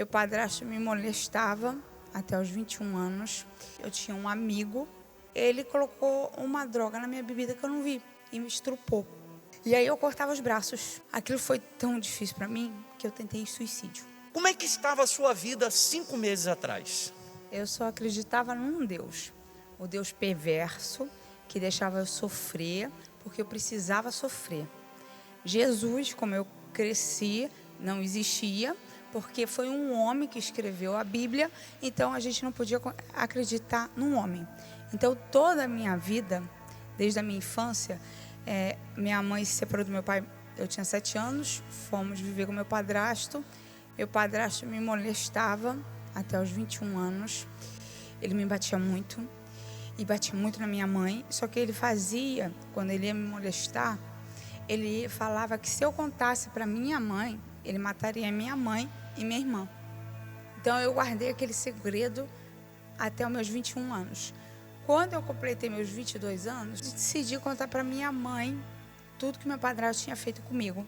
Meu padrasto me molestava até os 21 anos. Eu tinha um amigo, ele colocou uma droga na minha bebida que eu não vi e me estrupou. E aí eu cortava os braços. Aquilo foi tão difícil para mim que eu tentei suicídio. Como é que estava a sua vida 5 meses atrás? Eu só acreditava num Deus, o Deus perverso que deixava eu sofrer porque eu precisava sofrer. Jesus, como eu cresci, não existia, porque foi um homem que escreveu a Bíblia, então a gente não podia acreditar num homem. Então toda a minha vida, desde a minha infância, minha mãe se separou do meu pai, eu tinha 7 anos, fomos viver com meu padrasto. Meu padrasto me molestava até os 21 anos, ele me batia muito e batia muito na minha mãe, só que ele fazia, quando ele ia me molestar, ele falava que se eu contasse para minha mãe, ele mataria minha mãe e minha irmã. Então eu guardei aquele segredo até os meus 21 anos. Quando eu completei meus 22 anos, decidi contar para minha mãe tudo que meu padrasto tinha feito comigo.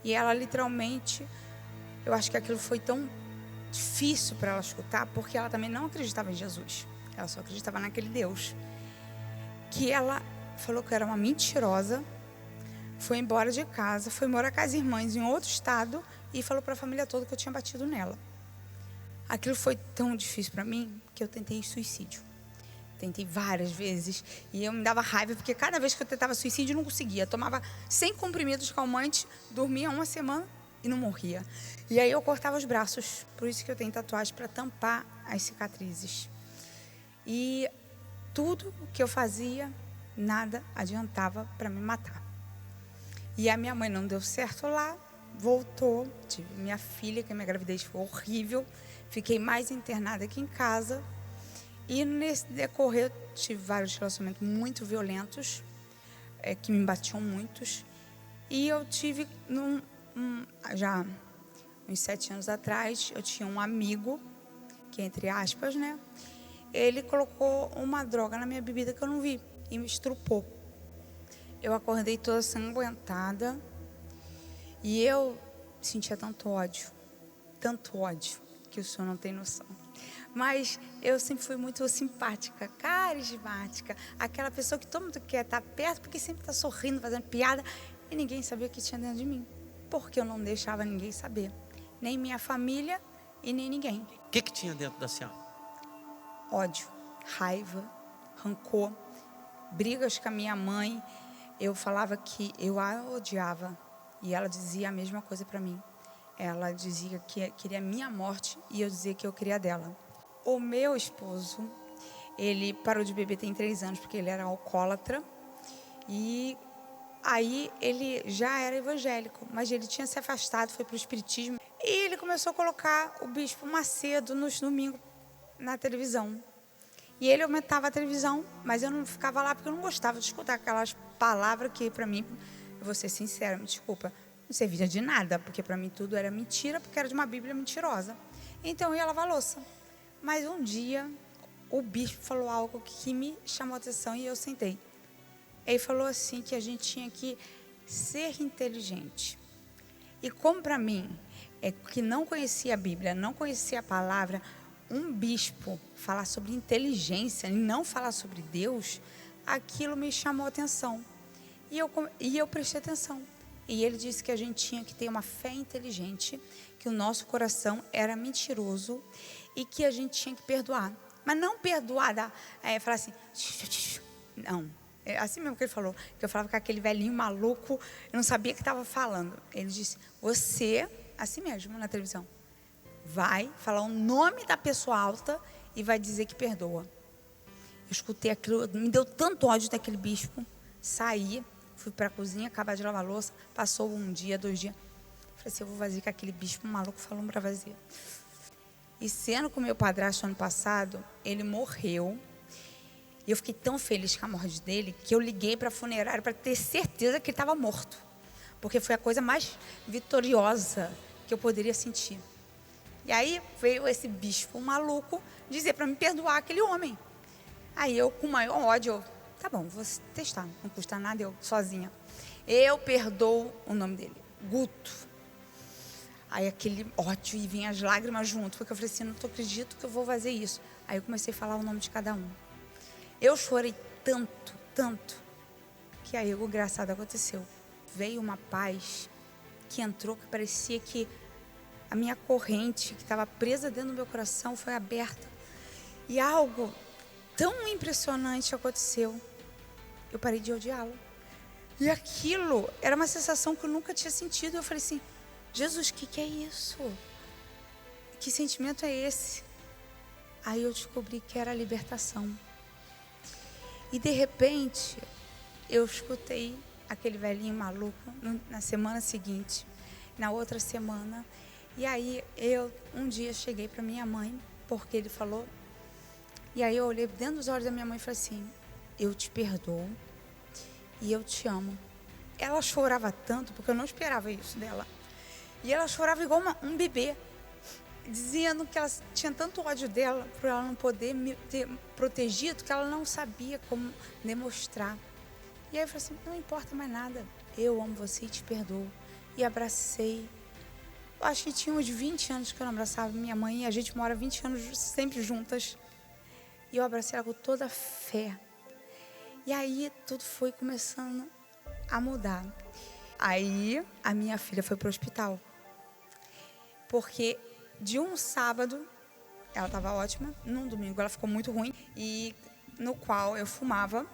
E ela literalmente, eu acho que aquilo foi tão difícil para ela escutar, porque ela também não acreditava em Jesus. Ela só acreditava naquele Deus. Que ela falou que eu era uma mentirosa, foi embora de casa, foi morar com as irmãs em outro estado e falou para a família toda que eu tinha batido nela. Aquilo foi tão difícil para mim que eu tentei suicídio. Tentei várias vezes e eu me dava raiva porque cada vez que eu tentava suicídio eu não conseguia. Tomava 100 comprimidos calmantes, dormia uma semana e não morria. E aí eu cortava os braços. Por isso que eu tenho tatuagem, para tampar as cicatrizes. E tudo que eu fazia, nada adiantava para me matar. E a minha mãe não deu certo lá, voltou, tive minha filha, que a minha gravidez foi horrível, fiquei mais internada aqui em casa. E nesse decorrer, eu tive vários relacionamentos muito violentos, que me batiam muitos. E eu tive, já uns 7 anos atrás, eu tinha um amigo, que entre aspas, né? Ele colocou uma droga na minha bebida que eu não vi e me estrupou. Eu acordei toda sanguentada e eu sentia tanto ódio, que o senhor não tem noção. Mas eu sempre fui muito simpática, carismática, aquela pessoa que todo mundo quer estar perto porque sempre está sorrindo, fazendo piada, e ninguém sabia o que tinha dentro de mim, porque eu não deixava ninguém saber, nem minha família e nem ninguém. O que tinha dentro da senhora? Ódio, raiva, rancor, brigas com a minha mãe. Eu falava que eu a odiava e ela dizia a mesma coisa para mim. Ela dizia que queria a minha morte e eu dizia que eu queria dela. O meu esposo, ele parou de beber tem 3 anos porque ele era alcoólatra. E aí ele já era evangélico, mas ele tinha se afastado, foi para o espiritismo. E ele começou a colocar o Bispo Macedo nos domingos na televisão. E ele aumentava a televisão, mas eu não ficava lá porque eu não gostava de escutar aquelas palavras que para mim, eu vou ser sincera, me desculpa, não servia de nada, porque para mim tudo era mentira, porque era de uma Bíblia mentirosa. Então eu ia lavar louça. Mas um dia o bispo falou algo que me chamou a atenção e eu sentei. Ele falou assim que a gente tinha que ser inteligente. E como para mim, que não conhecia a Bíblia, não conhecia a palavra, um bispo falar sobre inteligência e não falar sobre Deus, aquilo me chamou a atenção. E eu prestei atenção. E ele disse que a gente tinha que ter uma fé inteligente, que o nosso coração era mentiroso e que a gente tinha que perdoar. Mas não perdoar, falar assim, não. É assim mesmo que ele falou, que eu falava com aquele velhinho maluco, eu não sabia o que estava falando. Ele disse, você, assim mesmo na televisão, vai falar o nome da pessoa alta e vai dizer que perdoa. Eu escutei aquilo, me deu tanto ódio daquele bispo, saí, fui para a cozinha, acabar de lavar a louça, passou 1 dia, 2 dias. Falei assim, eu vou fazer com aquele bispo maluco falando para fazer. E sendo com o meu padrasto ano passado, ele morreu. E eu fiquei tão feliz com a morte dele que eu liguei para a funerária para ter certeza que ele estava morto. Porque foi a coisa mais vitoriosa que eu poderia sentir. E aí veio esse bispo maluco dizer para me perdoar aquele homem. Aí eu, com o maior ódio, tá bom, vou testar, não custa nada, eu sozinha. Eu perdoo o nome dele, Guto. Aí aquele ódio e vinha as lágrimas junto, porque eu falei assim, não acredito que eu vou fazer isso. Aí eu comecei a falar o nome de cada um. Eu chorei tanto, tanto, que aí algo engraçado aconteceu. Veio uma paz que entrou, que parecia que a minha corrente, que estava presa dentro do meu coração, foi aberta. E algo tão impressionante aconteceu. Eu parei de odiá-lo. E aquilo era uma sensação que eu nunca tinha sentido. Eu falei assim, Jesus, o que é isso? Que sentimento é esse? Aí eu descobri que era a libertação. E de repente, eu escutei aquele velhinho maluco na semana seguinte, na outra semana. E aí eu um dia cheguei para minha mãe, porque ele falou. E aí eu olhei dentro dos olhos da minha mãe e falei assim, eu te perdoo e eu te amo. Ela chorava tanto, porque eu não esperava isso dela. E ela chorava igual um bebê, dizendo que ela tinha tanto ódio dela, por ela não poder me ter protegido, que ela não sabia como demonstrar. E aí eu falei assim, não importa mais nada, eu amo você e te perdoo. E abracei. Eu acho que tinha uns 20 anos que eu não abraçava minha mãe, e a gente mora 20 anos sempre juntas. E eu abracei ela com toda a fé. E aí tudo foi começando a mudar. Aí a minha filha foi para o hospital. Porque de um sábado, ela estava ótima, num domingo ela ficou muito ruim, e no qual eu fumava.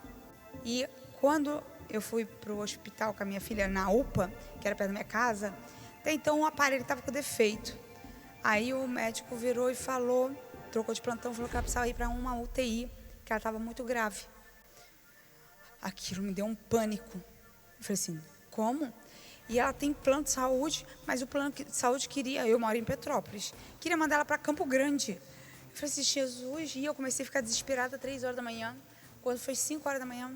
E quando eu fui para o hospital com a minha filha na UPA, que era perto da minha casa, até então o aparelho estava com defeito. Aí o médico virou e falou, trocou de plantão, falou que ela precisava ir para uma UTI, que ela estava muito grave. Aquilo me deu um pânico. Eu falei assim, como? E ela tem plano de saúde, mas o plano de saúde queria, eu moro em Petrópolis, queria mandar ela para Campo Grande. Eu falei assim, Jesus, e eu comecei a ficar desesperada 3 horas da manhã. Quando foi 5 horas da manhã,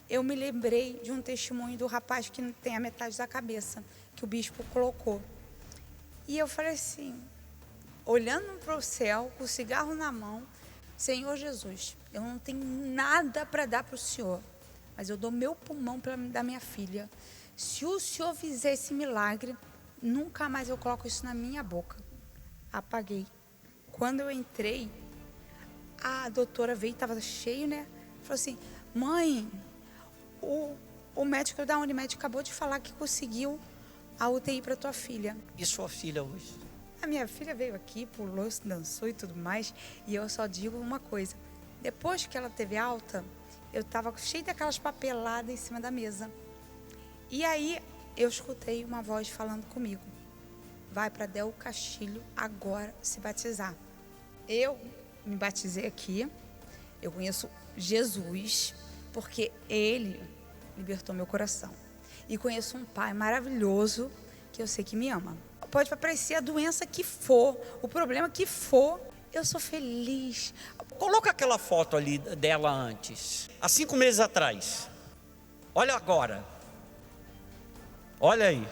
eu me lembrei de um testemunho do rapaz que não tem a metade da cabeça, que o bispo colocou. E eu falei assim, olhando para o céu, com o cigarro na mão, Senhor Jesus, eu não tenho nada para dar para o Senhor, mas eu dou meu pulmão para dar minha filha. Se o Senhor fizer esse milagre, nunca mais eu coloco isso na minha boca. Apaguei. Quando eu entrei, a doutora veio, estava cheio, né? Falou assim, mãe, o médico da Unimed acabou de falar que conseguiu a UTI para tua filha. E sua filha hoje? A minha filha veio aqui, pulou, dançou e tudo mais, e eu só digo uma coisa. Depois que ela teve alta, eu estava cheia daquelas papeladas em cima da mesa. E aí eu escutei uma voz falando comigo. Vai para Del Castilho agora se batizar. Eu me batizei aqui. Eu conheço Jesus porque Ele libertou meu coração. E conheço um Pai maravilhoso que eu sei que me ama. Pode aparecer a doença que for, o problema que for, eu sou feliz. Coloca aquela foto ali dela antes, há 5 meses atrás. Olha agora. Olha aí.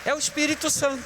É o Espírito Santo.